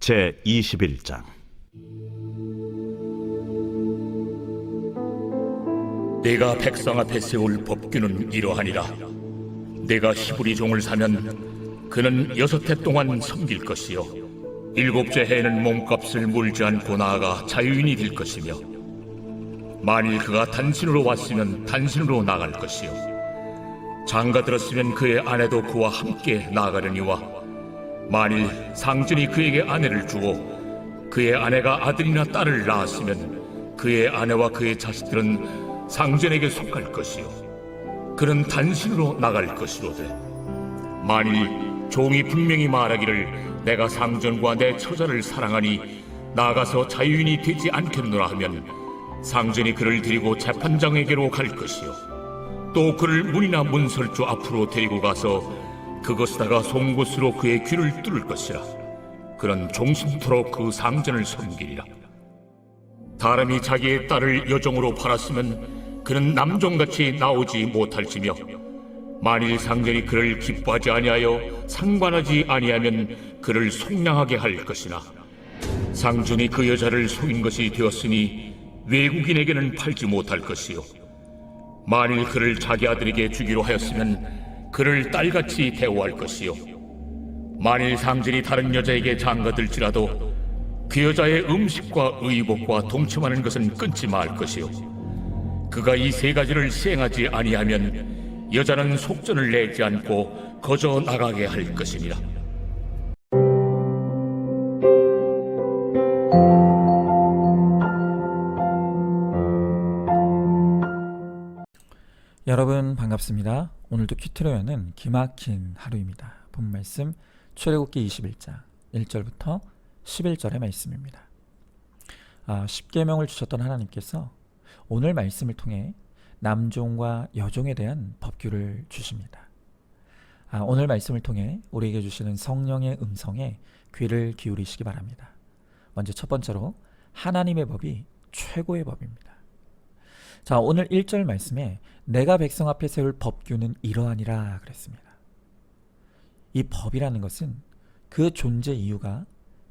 제21장. 내가 백성 앞에 세울 법규는 이러하니라. 내가 히브리 종을 사면 그는 6해 동안 섬길 것이요 7째 해에는 몸값을 물지 않고 나아가 자유인이 될 것이며, 만일 그가 단신으로 왔으면 단신으로 나갈 것이요 장가 들었으면 그의 아내도 그와 함께 나아가려니와, 만일 상전이 그에게 아내를 주고 그의 아내가 아들이나 딸을 낳았으면 그의 아내와 그의 자식들은 상전에게 속할 것이요 그는 단신으로 나갈 것이로되, 만일 종이 분명히 말하기를 내가 상전과 내 처자를 사랑하니 나가서 자유인이 되지 않겠노라 하면, 상전이 그를 데리고 재판장에게로 갈 것이요 또 그를 문이나 문설주 앞으로 데리고 가서 그것에다가 송곳으로 그의 귀를 뚫을 것이라. 그는 종신토록 그 상전을 섬기리라. 사람이 자기의 딸을 여종으로 팔았으면 그는 남종같이 나오지 못할지며, 만일 상전이 그를 기뻐하지 아니하여 상관하지 아니하면 그를 속량하게 할 것이나, 상전이 그 여자를 속인 것이 되었으니 외국인에게는 팔지 못할 것이요 만일 그를 자기 아들에게 주기로 하였으면 그를 딸같이 대우할 것이요 만일 상전이 다른 여자에게 장가들지라도 그 여자의 음식과 의복과 동침하는 것은 끊지 말 것이요 그가 이 3가지를 시행하지 아니하면 여자는 속전을 내지 않고 거저 나가게 할 것이니라. 여러분 반갑습니다. 오늘도 큐티로 여는 기막힌 하루입니다. 본 말씀 출애굽기 21장 1절부터 11절의 말씀입니다. 10계명을 주셨던 하나님께서 오늘 말씀을 통해 남종과 여종에 대한 법규를 주십니다. 오늘 말씀을 통해 우리에게 주시는 성령의 음성에 귀를 기울이시기 바랍니다. 먼저 첫 번째로 하나님의 법이 최고의 법입니다. 자, 오늘 1절 말씀에 내가 백성 앞에 세울 법규는 이러하니라 그랬습니다. 이 법이라는 것은 그 존재 이유가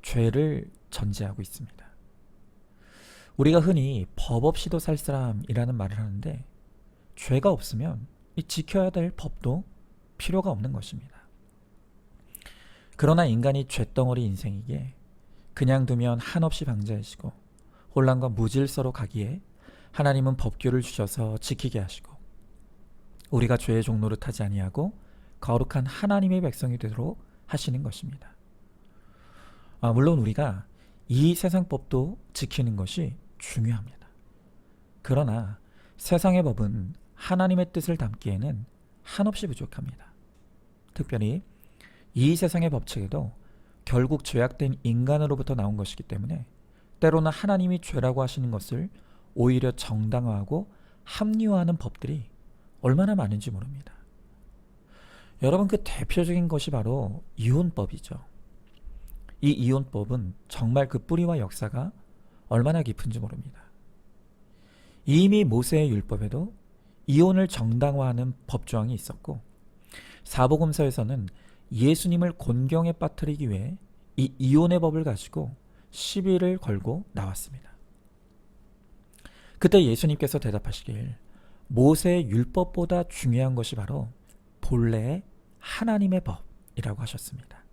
죄를 전제하고 있습니다. 우리가 흔히 법 없이도 살 사람이라는 말을 하는데, 죄가 없으면 이 지켜야 될 법도 필요가 없는 것입니다. 그러나 인간이 죄덩어리 인생이기에 그냥 두면 한없이 방자해지고 혼란과 무질서로 가기에 하나님은 법규를 주셔서 지키게 하시고, 우리가 죄의 종노릇 하지 아니하고 거룩한 하나님의 백성이 되도록 하시는 것입니다. 물론 우리가 이 세상 법도 지키는 것이 중요합니다. 그러나 세상의 법은 하나님의 뜻을 담기에는 한없이 부족합니다. 특별히 이 세상의 법칙에도 결국 죄악된 인간으로부터 나온 것이기 때문에 때로는 하나님이 죄라고 하시는 것을 오히려 정당화하고 합리화하는 법들이 얼마나 많은지 모릅니다. 여러분, 그 대표적인 것이 바로 이혼법이죠. 이 이혼법은 정말 그 뿌리와 역사가 얼마나 깊은지 모릅니다. 이미 모세의 율법에도 이혼을 정당화하는 법조항이 있었고, 사복음서에서는 예수님을 곤경에 빠뜨리기 위해 이 이혼의 법을 가지고 시비를 걸고 나왔습니다. 그때 예수님께서 대답하시길, 모세의 율법보다 중요한 것이 바로 본래의 하나님의 법이라고 하셨습니다.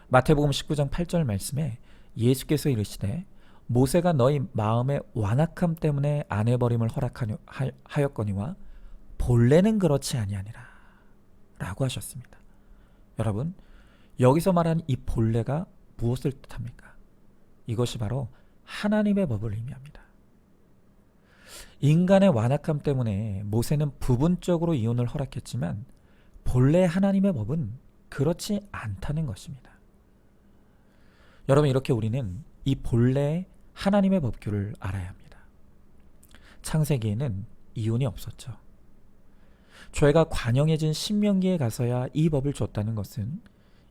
마태복음 19장 8절 말씀에 예수께서 이르시되 모세가 너희 마음의 완악함 때문에 아내버림을 허락하였거니와 본래는 그렇지 아니하니라 라고 하셨습니다. 여러분, 여기서 말하는 이 본래가 무엇을 뜻합니까? 이것이 바로 하나님의 법을 의미합니다. 인간의 완악함 때문에 모세는 부분적으로 이혼을 허락했지만 본래 하나님의 법은 그렇지 않다는 것입니다. 여러분, 이렇게 우리는 이 본래 하나님의 법규를 알아야 합니다. 창세기에는 이혼이 없었죠. 죄가 관영해진 신명기에 가서야 이 법을 줬다는 것은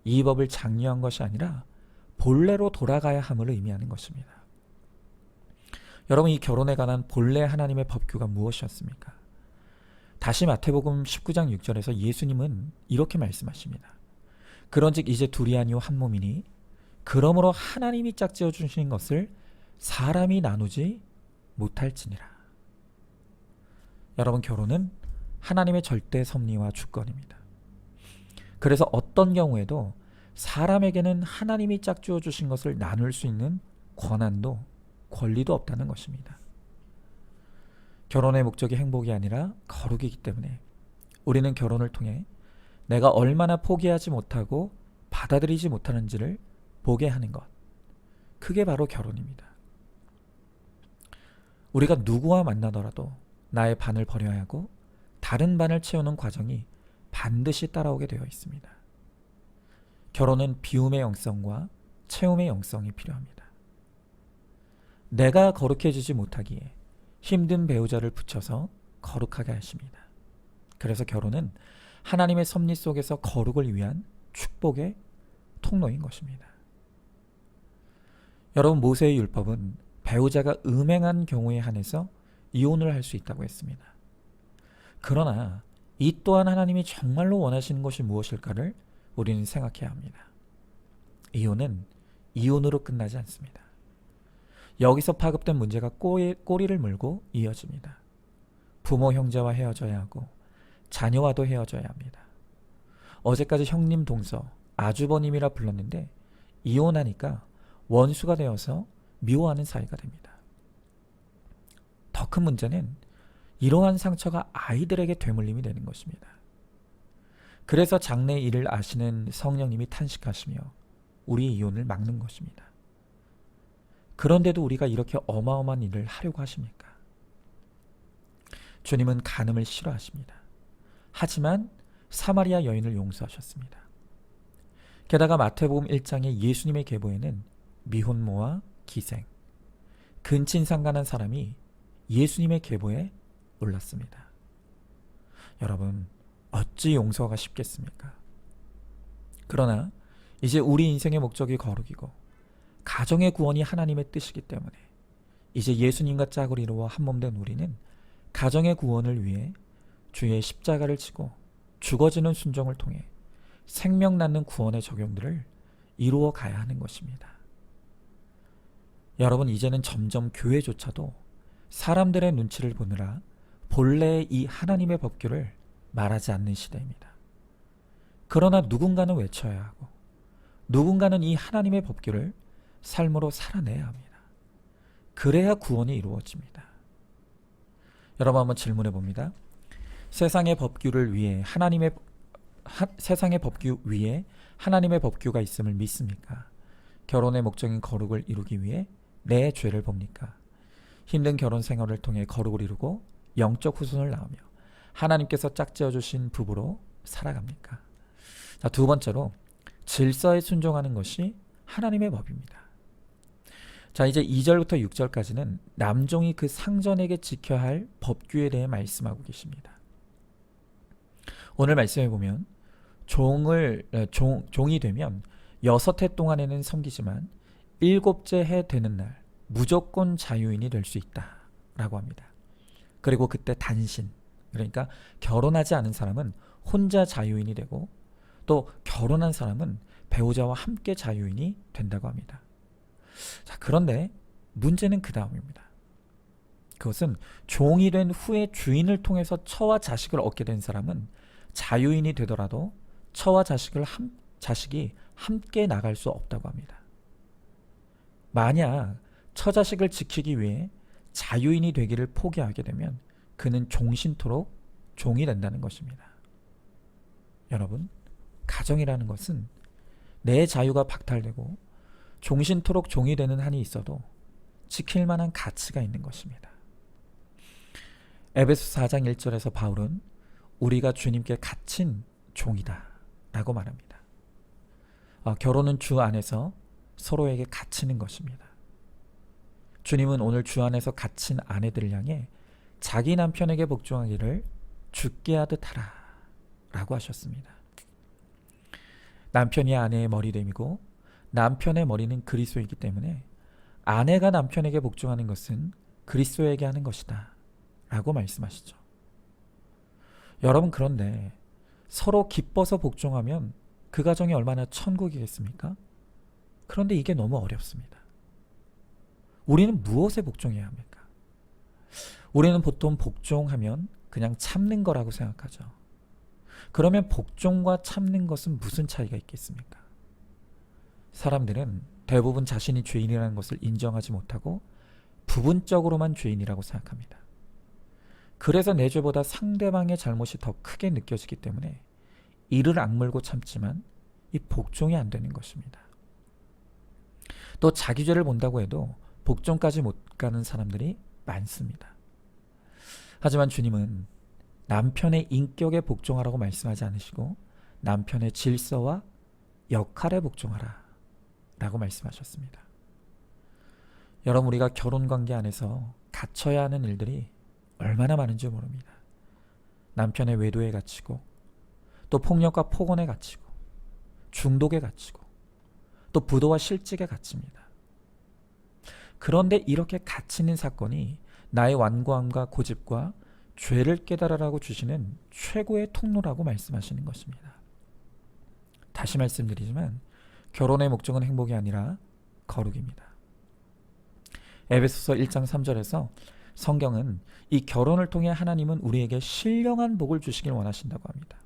이 법을 장려한 것이 아니라 본래로 돌아가야 함을 의미하는 것입니다. 여러분, 이 결혼에 관한 본래 하나님의 법규가 무엇이었습니까? 다시 마태복음 19장 6절에서 예수님은 이렇게 말씀하십니다. 그런즉 이제 둘이 아니요 한 몸이니 그러므로 하나님이 짝지어 주신 것을 사람이 나누지 못할지니라. 여러분, 결혼은 하나님의 절대 섭리와 주권입니다. 그래서 어떤 경우에도 사람에게는 하나님이 짝지어 주신 것을 나눌 수 있는 권한도 권리도 없다는 것입니다. 결혼의 목적이 행복이 아니라 거룩이기 때문에 우리는 결혼을 통해 내가 얼마나 포기하지 못하고 받아들이지 못하는지를 보게 하는 것, 그게 바로 결혼입니다. 우리가 누구와 만나더라도 나의 반을 버려야 하고 다른 반을 채우는 과정이 반드시 따라오게 되어 있습니다. 결혼은 비움의 영성과 채움의 영성이 필요합니다. 내가 거룩해지지 못하기에 힘든 배우자를 붙여서 거룩하게 하십니다. 그래서 결혼은 하나님의 섭리 속에서 거룩을 위한 축복의 통로인 것입니다. 여러분, 모세의 율법은 배우자가 음행한 경우에 한해서 이혼을 할 수 있다고 했습니다. 그러나 이 또한 하나님이 정말로 원하시는 것이 무엇일까를 우리는 생각해야 합니다. 이혼은 이혼으로 끝나지 않습니다. 여기서 파급된 문제가 꼬리를 물고 이어집니다. 부모 형제와 헤어져야 하고 자녀와도 헤어져야 합니다. 어제까지 형님 동서 아주버님이라 불렀는데 이혼하니까 원수가 되어서 미워하는 사이가 됩니다. 더 큰 문제는 이러한 상처가 아이들에게 되물림이 되는 것입니다. 그래서 장래 일을 아시는 성령님이 탄식하시며 우리 이혼을 막는 것입니다. 그런데도 우리가 이렇게 어마어마한 일을 하려고 하십니까? 주님은 간음을 싫어하십니다. 하지만 사마리아 여인을 용서하셨습니다. 게다가 마태복음 1장의 예수님의 계보에는 미혼모와 기생, 근친상간한 사람이 예수님의 계보에 올랐습니다. 여러분, 어찌 용서가 쉽겠습니까? 그러나 이제 우리 인생의 목적이 거룩이고 가정의 구원이 하나님의 뜻이기 때문에 이제 예수님과 짝을 이루어 한몸된 우리는 가정의 구원을 위해 주의 십자가를 지고 죽어지는 순종을 통해 생명 낳는 구원의 적용들을 이루어 가야 하는 것입니다. 여러분, 이제는 점점 교회조차도 사람들의 눈치를 보느라 본래의 이 하나님의 법규를 말하지 않는 시대입니다. 그러나 누군가는 외쳐야 하고 누군가는 이 하나님의 법규를 삶으로 살아내야 합니다. 그래야 구원이 이루어집니다. 여러분, 한번 질문해 봅니다. 세상의 법규 위에 하나님의 법규가 있음을 믿습니까? 결혼의 목적인 거룩을 이루기 위해 내 죄를 봅니까? 힘든 결혼 생활을 통해 거룩을 이루고 영적 후손을 낳으며 하나님께서 짝지어 주신 부부로 살아갑니까? 자, 두 번째로 질서에 순종하는 것이 하나님의 법입니다. 자, 이제 2절부터 6절까지는 남종이 그 상전에게 지켜야 할 법규에 대해 말씀하고 계십니다. 오늘 말씀해 보면 종이 되면 6해 동안에는 섬기지만 7째 해 되는 날 무조건 자유인이 될 수 있다라고 합니다. 그리고 그때 단신, 그러니까 결혼하지 않은 사람은 혼자 자유인이 되고 또 결혼한 사람은 배우자와 함께 자유인이 된다고 합니다. 자, 그런데 문제는 그 다음입니다. 그것은 종이 된 후에 주인을 통해서 처와 자식을 얻게 된 사람은 자유인이 되더라도 처와 자식이 함께 나갈 수 없다고 합니다. 만약 처자식을 지키기 위해 자유인이 되기를 포기하게 되면 그는 종신토록 종이 된다는 것입니다. 여러분, 가정이라는 것은 내 자유가 박탈되고 종신토록 종이 되는 한이 있어도 지킬 만한 가치가 있는 것입니다. 에베소 4장 1절에서 바울은 우리가 주님께 갇힌 종이다 라고 말합니다. 결혼은 주 안에서 서로에게 갇히는 것입니다. 주님은 오늘 주 안에서 갇힌 아내들을 향해 자기 남편에게 복종하기를 죽게 하듯 하라 라고 하셨습니다. 남편이 아내의 머리됨이고 남편의 머리는 그리스도이기 때문에 아내가 남편에게 복종하는 것은 그리스도에게 하는 것이다 라고 말씀하시죠. 여러분, 그런데 서로 기뻐서 복종하면 그 가정이 얼마나 천국이겠습니까? 그런데 이게 너무 어렵습니다. 우리는 무엇에 복종해야 합니까? 우리는 보통 복종하면 그냥 참는 거라고 생각하죠. 그러면 복종과 참는 것은 무슨 차이가 있겠습니까? 사람들은 대부분 자신이 죄인이라는 것을 인정하지 못하고 부분적으로만 죄인이라고 생각합니다. 그래서 내 죄보다 상대방의 잘못이 더 크게 느껴지기 때문에 이를 악물고 참지만 이 복종이 안 되는 것입니다. 또 자기 죄를 본다고 해도 복종까지 못 가는 사람들이 많습니다. 하지만 주님은 남편의 인격에 복종하라고 말씀하지 않으시고 남편의 질서와 역할에 복종하라 라고 말씀하셨습니다. 여러분, 우리가 결혼관계 안에서 갖춰야 하는 일들이 얼마나 많은지 모릅니다. 남편의 외도에 갇히고 또 폭력과 폭언에 갇히고 중독에 갇히고 또 부도와 실직에 갇힙니다. 그런데 이렇게 갇히는 사건이 나의 완고함과 고집과 죄를 깨달으라고 주시는 최고의 통로라고 말씀하시는 것입니다. 다시 말씀드리지만 결혼의 목적은 행복이 아니라 거룩입니다. 에베소서 1장 3절에서 성경은 이 결혼을 통해 하나님은 우리에게 신령한 복을 주시길 원하신다고 합니다.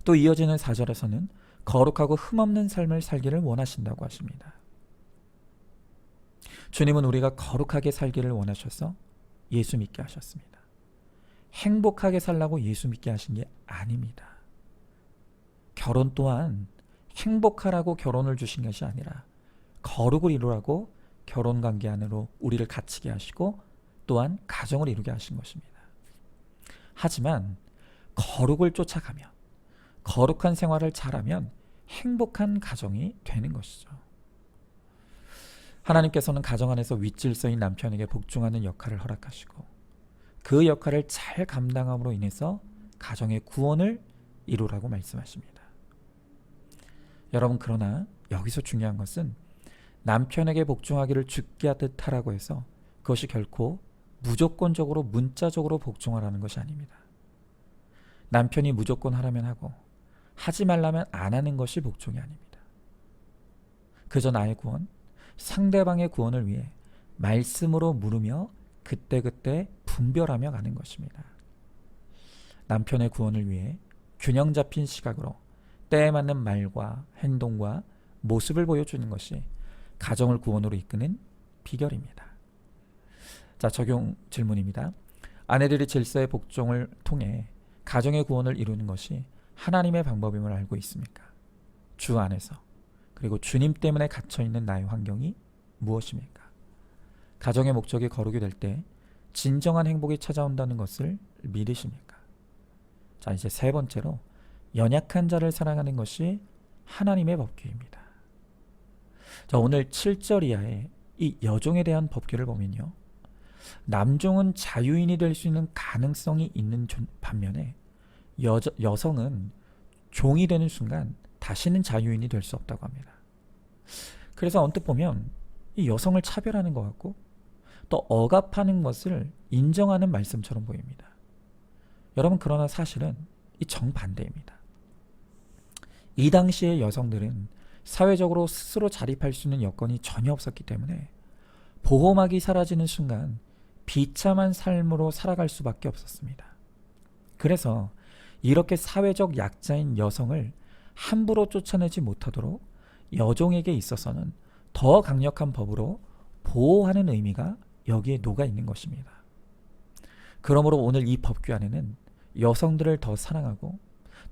또 이어지는 4절에서는 거룩하고 흠없는 삶을 살기를 원하신다고 하십니다. 주님은 우리가 거룩하게 살기를 원하셔서 예수 믿게 하셨습니다. 행복하게 살라고 예수 믿게 하신 게 아닙니다. 결혼 또한 행복하라고 결혼을 주신 것이 아니라 거룩을 이루라고 결혼관계 안으로 우리를 갇히게 하시고 또한 가정을 이루게 하신 것입니다. 하지만 거룩을 쫓아가면, 거룩한 생활을 잘하면 행복한 가정이 되는 것이죠. 하나님께서는 가정 안에서 윗질서인 남편에게 복종하는 역할을 허락하시고 그 역할을 잘 감당함으로 인해서 가정의 구원을 이루라고 말씀하십니다. 여러분, 그러나 여기서 중요한 것은 남편에게 복종하기를 죽게 하듯 하라고 해서 그것이 결코 무조건적으로 문자적으로 복종하라는 것이 아닙니다. 남편이 무조건 하라면 하고 하지 말라면 안 하는 것이 복종이 아닙니다. 그저 나의 구원, 상대방의 구원을 위해 말씀으로 물으며 그때그때 분별하며 가는 것입니다. 남편의 구원을 위해 균형 잡힌 시각으로 때에 맞는 말과 행동과 모습을 보여주는 것이 가정을 구원으로 이끄는 비결입니다. 자, 적용 질문입니다. 아내들이 질서의 복종을 통해 가정의 구원을 이루는 것이 하나님의 방법임을 알고 있습니까? 주 안에서, 그리고 주님 때문에 갇혀있는 나의 환경이 무엇입니까? 가정의 목적이 거룩이 될 때 진정한 행복이 찾아온다는 것을 믿으십니까? 자, 이제 세 번째로 연약한 자를 사랑하는 것이 하나님의 법규입니다. 자, 오늘 7절 이하의 이 여종에 대한 법규를 보면요, 남종은 자유인이 될 수 있는 가능성이 있는 반면에 여성은 종이 되는 순간 다시는 자유인이 될 수 없다고 합니다. 그래서 언뜻 보면 이 여성을 차별하는 것 같고 또 억압하는 것을 인정하는 말씀처럼 보입니다. 여러분, 그러나 사실은 이 정반대입니다. 이 당시의 여성들은 사회적으로 스스로 자립할 수 있는 여건이 전혀 없었기 때문에 보호막이 사라지는 순간 비참한 삶으로 살아갈 수밖에 없었습니다. 그래서 이렇게 사회적 약자인 여성을 함부로 쫓아내지 못하도록 여종에게 있어서는 더 강력한 법으로 보호하는 의미가 여기에 녹아 있는 것입니다. 그러므로 오늘 이 법규 안에는 여성들을 더 사랑하고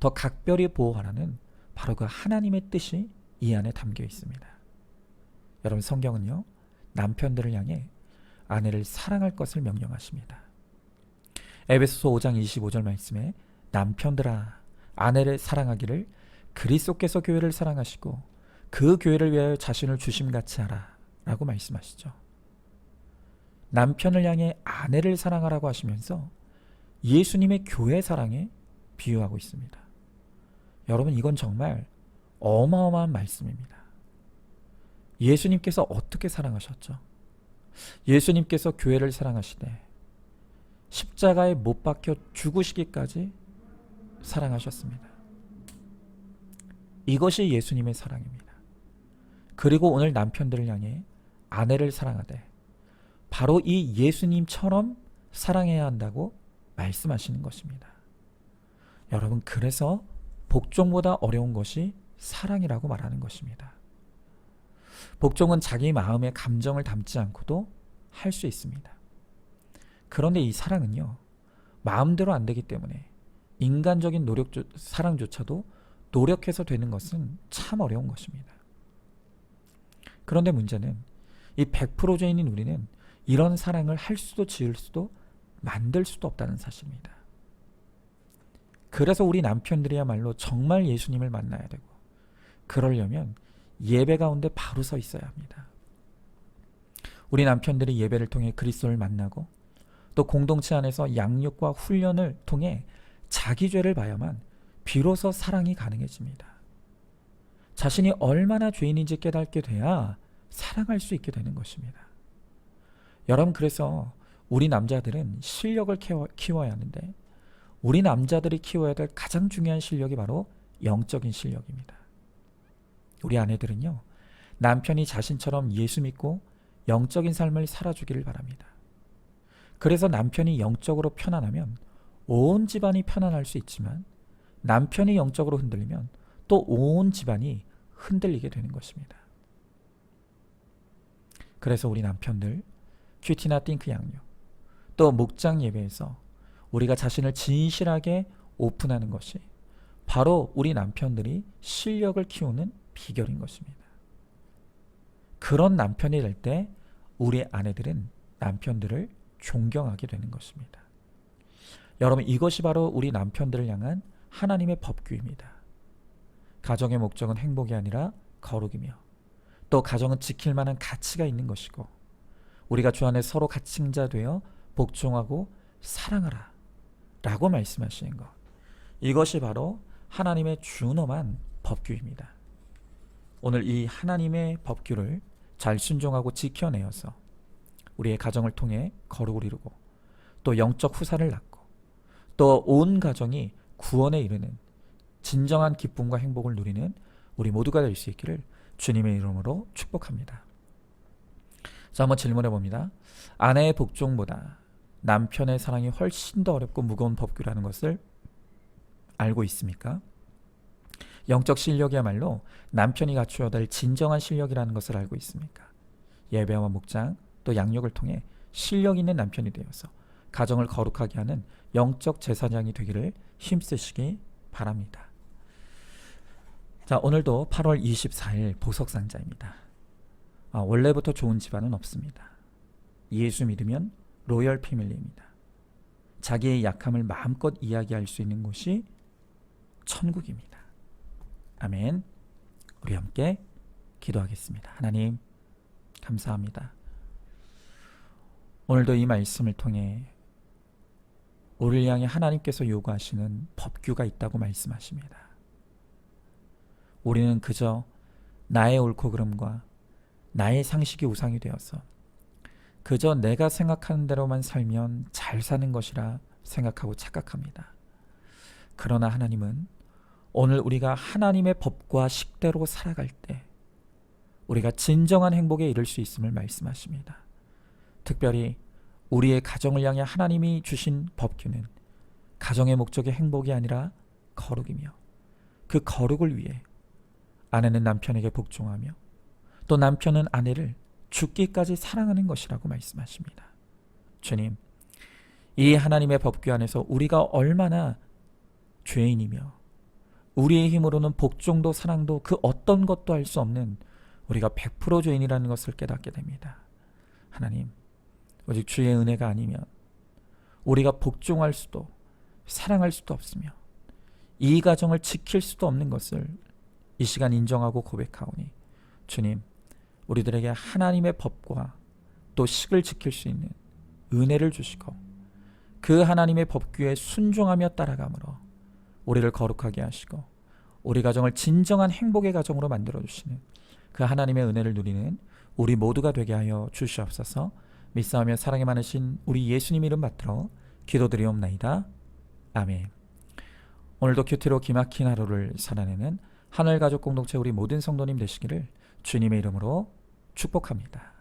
더 각별히 보호하라는 바로 그 하나님의 뜻이 이 안에 담겨 있습니다. 여러분, 성경은요, 남편들을 향해 아내를 사랑할 것을 명령하십니다. 에베소서 5장 25절 말씀에 남편들아 아내를 사랑하기를 그리스도께서 교회를 사랑하시고 그 교회를 위하여 자신을 주심같이 하라 라고 말씀하시죠. 남편을 향해 아내를 사랑하라고 하시면서 예수님의 교회 사랑에 비유하고 있습니다. 여러분, 이건 정말 어마어마한 말씀입니다. 예수님께서 어떻게 사랑하셨죠? 예수님께서 교회를 사랑하시되 십자가에 못 박혀 죽으시기까지 사랑하셨습니다. 이것이 예수님의 사랑입니다. 그리고 오늘 남편들을 향해 아내를 사랑하되 바로 이 예수님처럼 사랑해야 한다고 말씀하시는 것입니다. 여러분, 그래서 복종보다 어려운 것이 사랑이라고 말하는 것입니다. 복종은 자기 마음의 감정을 담지 않고도 할 수 있습니다. 그런데 이 사랑은요, 마음대로 안 되기 때문에 인간적인 사랑조차도 노력해서 되는 것은 참 어려운 것입니다. 그런데 문제는 이 100%죄인인 우리는 이런 사랑을 할 수도 지을 수도 만들 수도 없다는 사실입니다. 그래서 우리 남편들이야말로 정말 예수님을 만나야 되고, 그러려면 예배 가운데 바로 서 있어야 합니다. 우리 남편들이 예배를 통해 그리스도를 만나고 또 공동체 안에서 양육과 훈련을 통해 자기 죄를 봐야만 비로소 사랑이 가능해집니다. 자신이 얼마나 죄인인지 깨닫게 돼야 사랑할 수 있게 되는 것입니다. 여러분, 그래서 우리 남자들은 실력을 키워야 하는데, 우리 남자들이 키워야 될 가장 중요한 실력이 바로 영적인 실력입니다. 우리 아내들은요, 남편이 자신처럼 예수 믿고 영적인 삶을 살아주기를 바랍니다. 그래서 남편이 영적으로 편안하면 온 집안이 편안할 수 있지만, 남편이 영적으로 흔들리면 또 온 집안이 흔들리게 되는 것입니다. 그래서 우리 남편들, 큐티나 띵크 양육, 또 목장 예배에서 우리가 자신을 진실하게 오픈하는 것이 바로 우리 남편들이 실력을 키우는 비결인 것입니다. 그런 남편이 될 때 우리 아내들은 남편들을 존경하게 되는 것입니다. 여러분, 이것이 바로 우리 남편들을 향한 하나님의 법규입니다. 가정의 목적은 행복이 아니라 거룩이며, 또 가정은 지킬 만한 가치가 있는 것이고, 우리가 주 안에 서로 가칭자 되어 복종하고 사랑하라 라고 말씀하시는 것, 이것이 바로 하나님의 준엄한 법규입니다. 오늘 이 하나님의 법규를 잘 순종하고 지켜내어서 우리의 가정을 통해 거룩을 이루고 또 영적 후사를 낳고 또 온 가정이 구원에 이르는 진정한 기쁨과 행복을 누리는 우리 모두가 될 수 있기를 주님의 이름으로 축복합니다. 자, 한번 질문해 봅니다. 아내의 복종보다 남편의 사랑이 훨씬 더 어렵고 무거운 법규라는 것을 알고 있습니까? 영적 실력이야말로 남편이 갖추어야 될 진정한 실력이라는 것을 알고 있습니까? 예배와 목장 또 양육을 통해 실력 있는 남편이 되어서 가정을 거룩하게 하는 영적 제사장이 되기를 힘쓰시기 바랍니다. 자, 오늘도 8월 24일 보석상자입니다. 원래부터 좋은 집안은 없습니다. 예수 믿으면 로열 패밀리입니다. 자기의 약함을 마음껏 이야기할 수 있는 곳이 천국입니다. 아멘. 우리 함께 기도하겠습니다. 하나님, 감사합니다. 오늘도 이 말씀을 통해 우리를 향해 하나님께서 요구하시는 법규가 있다고 말씀하십니다. 우리는 그저 나의 옳고 그름과 나의 상식이 우상이 되어서 그저 내가 생각하는 대로만 살면 잘 사는 것이라 생각하고 착각합니다. 그러나 하나님은 오늘 우리가 하나님의 법과 식대로 살아갈 때 우리가 진정한 행복에 이를 수 있음을 말씀하십니다. 특별히 우리의 가정을 향해 하나님이 주신 법규는 가정의 목적이 행복이 아니라 거룩이며, 그 거룩을 위해 아내는 남편에게 복종하며 또 남편은 아내를 죽기까지 사랑하는 것이라고 말씀하십니다. 주님, 이 하나님의 법규 안에서 우리가 얼마나 죄인이며 우리의 힘으로는 복종도 사랑도 그 어떤 것도 할 수 없는 우리가 100% 죄인이라는 것을 깨닫게 됩니다. 하나님, 오직 주의 은혜가 아니면 우리가 복종할 수도 사랑할 수도 없으며 이 가정을 지킬 수도 없는 것을 이 시간 인정하고 고백하오니, 주님, 우리들에게 하나님의 법과 또 식을 지킬 수 있는 은혜를 주시고 그 하나님의 법규에 순종하며 따라감으로 우리를 거룩하게 하시고 우리 가정을 진정한 행복의 가정으로 만들어주시는 그 하나님의 은혜를 누리는 우리 모두가 되게 하여 주시옵소서. 믿사오며 사랑이 많으신 우리 예수님 이름 받들어 기도드리옵나이다. 아멘. 오늘도 큐티로 기막힌 하루를 살아내는 하늘가족 공동체 우리 모든 성도님 되시기를 주님의 이름으로 축복합니다.